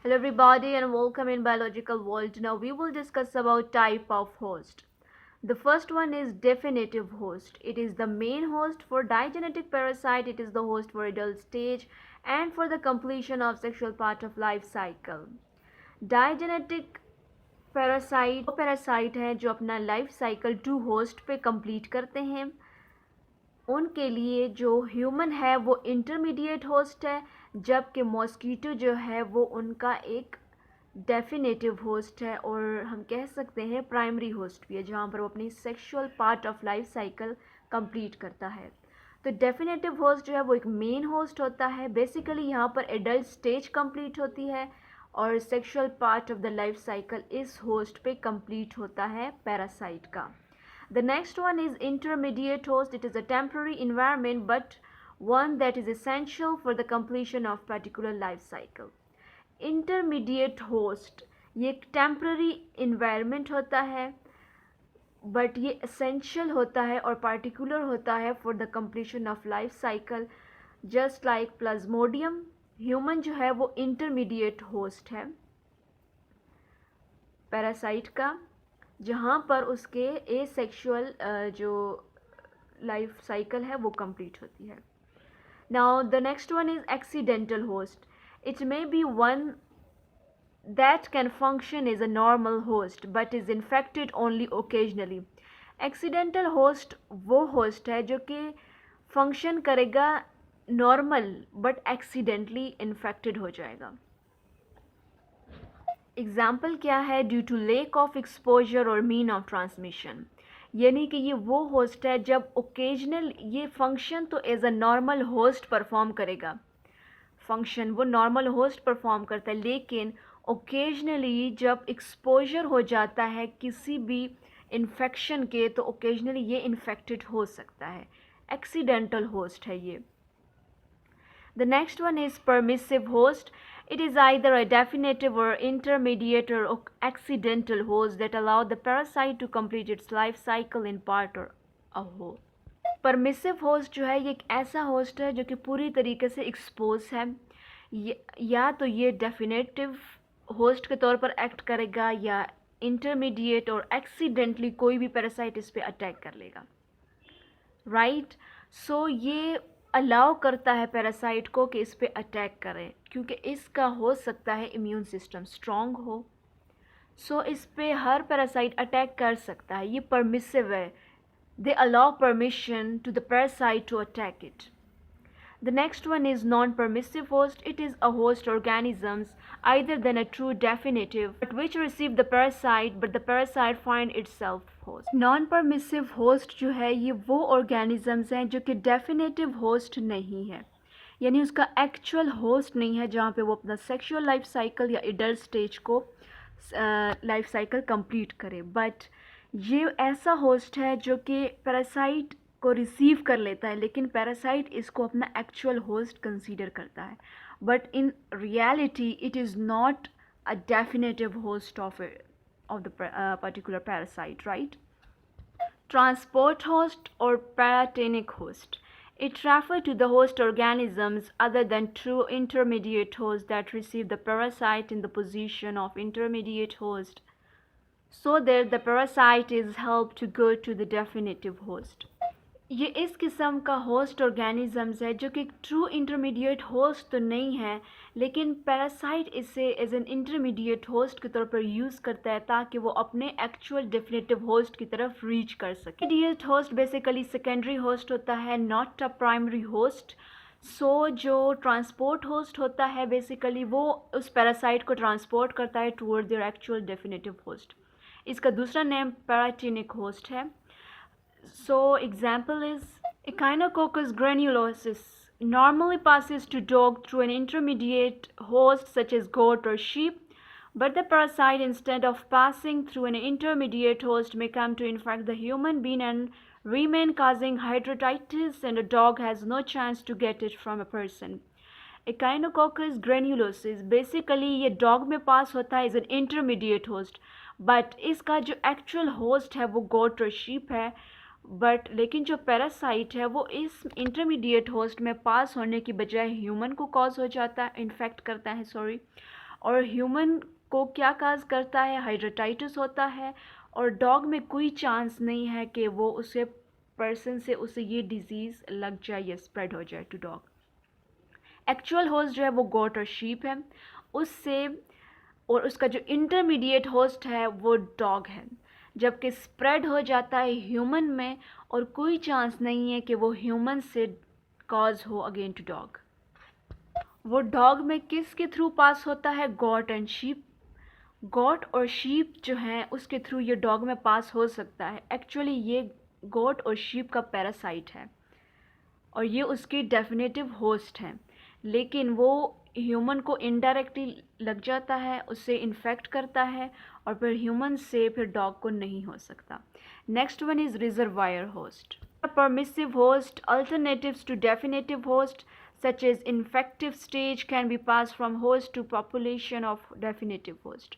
Hello everybody and welcome in biological world. Now we will discuss about type of host. The first one is definitive host. It is the main host for digenetic parasite. It is the host for adult stage and for the completion of sexual part of life cycle. Digenetic parasite वो parasite हैं जो अपना life cycle to host पे complete करते हैं। उनके लिए जो ह्यूमन है वो इंटरमीडिएट होस्ट है, जबकि मॉस्कीटो जो है वो उनका एक डेफिनेटिव होस्ट है और हम कह सकते हैं प्राइमरी होस्ट भी है, जहाँ पर वो अपनी sexual part of life cycle complete करता है। तो डेफिनेटिव होस्ट जो है वो एक मेन होस्ट होता है। बेसिकली यहाँ पर एडल्ट स्टेज कंप्लीट होती है और sexual part of the life cycle इस होस्ट पे कंप्लीट होता है पैरासाइट का। The next one is intermediate host. It is a temporary environment but one that is essential for the completion of particular life cycle. Intermediate host ये एक temporary environment होता है but ये essential होता है और particular होता है for the completion of life cycle. Just like Plasmodium, human जो है वो intermediate host है parasite का, जहाँ पर उसके एसेक्सुअल जो लाइफ साइकिल है वो कंप्लीट होती है। Now the next one is accidental host. It may be one that can function is a normal host but is infected only occasionally. Accidental host वो होस्ट है जो कि फंक्शन करेगा नॉर्मल बट एक्सीडेंटली इन्फेक्टेड हो जाएगा। Example क्या है? Due to lack of exposure और मीन ऑफ ट्रांसमिशन, यानी कि ये वो होस्ट है जब ओकेजनल ये फंक्शन तो as a normal host perform करेगा, फंक्शन वो नॉर्मल होस्ट परफॉर्म करता है, लेकिन ओकेजनली जब एक्सपोजर हो जाता है किसी भी इन्फेक्शन के तो ओकेजनली ये इन्फेक्टेड हो सकता है। एक्सीडेंटल होस्ट है ये। The next one is permissive host. It is either a definitive or intermediate or accidental host that allow the parasite to complete its life cycle in part or a whole. Permissive host जो है ये एक ऐसा host है जो कि पूरी तरीके से expose है, या तो ये definitive host के तौर पर act करेगा या intermediate और accidentally कोई भी parasite इस पे attack कर लेगा, right? So ये अलाउ करता है पैरासाइट को कि इस पे अटैक करें, क्योंकि इसका हो सकता है इम्यून सिस्टम स्ट्रॉन्ग हो। सो इस पे हर पैरासाइट अटैक कर सकता है, ये परमिसिव है। They allow permission to the parasite to attack it. The next one is non-permissive host. It is a host organisms either than a true definitive but which receive the parasite but the parasite find itself host. Non-permissive host जो है ये वो organisms हैं जो कि definitive host नहीं है, यानी उसका actual host नहीं है जहाँ पे वो अपना sexual life cycle या adult stage को life cycle complete करे, but ये ऐसा host है जो कि parasite को रिसीव कर लेता है, लेकिन पैरासाइट इसको अपना एक्चुअल होस्ट कंसीडर करता है, but in reality it is not a definitive host of the particular parasite, right? Transport host और पैराटेनिक host. It refers to the host organisms other than true intermediate hosts that receive the parasite in the position of intermediate host, so that the parasite is helped to go to the definitive host. ये इस किस्म का host organisms है जो कि true intermediate host तो नहीं है, लेकिन पैरासाइट इसे एज एन इंटरमीडिएट होस्ट के तौर पर यूज़ करता है ताकि वो अपने एक्चुअल डेफिनेटिव होस्ट की तरफ रीच कर सके। Intermediate host basically secondary host होता है, नॉट अ प्राइमरी होस्ट। सो जो ट्रांसपोर्ट होस्ट होता है बेसिकली वो उस पैरासाइट को ट्रांसपोर्ट करता है toward their actual definitive host. इसका दूसरा नेम पैराटेनिक होस्ट है। So example is Echinococcus granulosus normally passes to dog through an intermediate host such as goat or sheep, but the parasite instead of passing through an intermediate host may come to infect the human being and remain causing hydatitis, and a dog has no chance to get it from a person. Echinococcus granulosus basically ये dog में पास होता है as an intermediate host, but इसका जो actual host है वो goat और sheep है, बट लेकिन जो पैरासाइट है वो इस इंटरमीडिएट होस्ट में पास होने की बजाय ह्यूमन को कॉज हो जाता है, इन्फेक्ट करता है, सॉरी, और ह्यूमन को क्या काज करता है, हाइड्रोटाइटिस होता है, और डॉग में कोई चांस नहीं है कि वो उसे पर्सन से उसे ये डिजीज़ लग जाए या स्प्रेड हो जाए टू डॉग। एक्चुअल होस्ट जो है वो गोट और शीप है उससे, और उसका जो इंटरमीडिएट होस्ट है वो डॉग है, जबकि स्प्रेड हो जाता है ह्यूमन में और कोई चांस नहीं है कि वो ह्यूमन से कॉज हो अगेन टू डॉग। वो डॉग में किसके थ्रू पास होता है, गॉट एंड शीप। गॉट और शीप जो हैं उसके थ्रू ये डॉग में पास हो सकता है। एक्चुअली ये गॉट और शीप का पैरासाइट है और ये उसकी डेफिनेटिव होस्ट हैं, लेकिन वो ह्यूमन को इनडायरेक्टली लग जाता है, उससे इन्फेक्ट करता है और फिर ह्यूमन से फिर डॉग को नहीं हो सकता। Next one is reservoir host. Permissive host alternatives to definitive host such as infective stage can be passed from host to population of definitive host.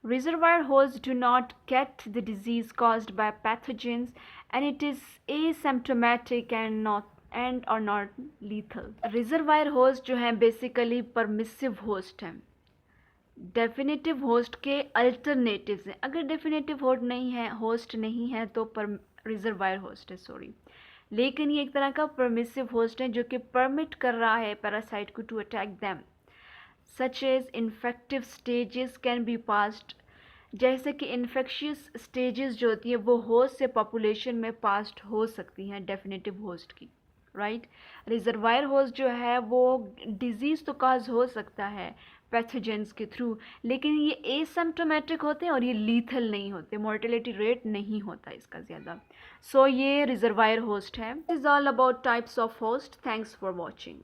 Reservoir hosts do not get the disease caused by pathogens and it is asymptomatic and or not lethal. Reservoir host जो हैं basically permissive host हैं, definitive host के alternatives हैं। अगर definitive host नहीं है तो reservoir host है, सॉरी, लेकिन ये एक तरह का परमिसिव होस्ट है जो कि परमिट कर रहा है पैरासाइट को to attack them, such as infective stages can be passed, जैसे कि इन्फेक्शियस स्टेजेस जो होती है वो होस्ट से पॉपुलेशन में पास्ड हो सकती हैं डेफिनेटिव होस्ट की, राइट। रिजर्वायर होस्ट जो है वो डिजीज़ तो काज हो सकता है पैथोजेंस के थ्रू, लेकिन ये एसिम्प्टोमेटिक होते हैं और ये लीथल नहीं होते, मोर्टेलिटी रेट नहीं होता इसका ज़्यादा। सो ये रिजर्वायर होस्ट है। This is all about types of host. Thanks for watching.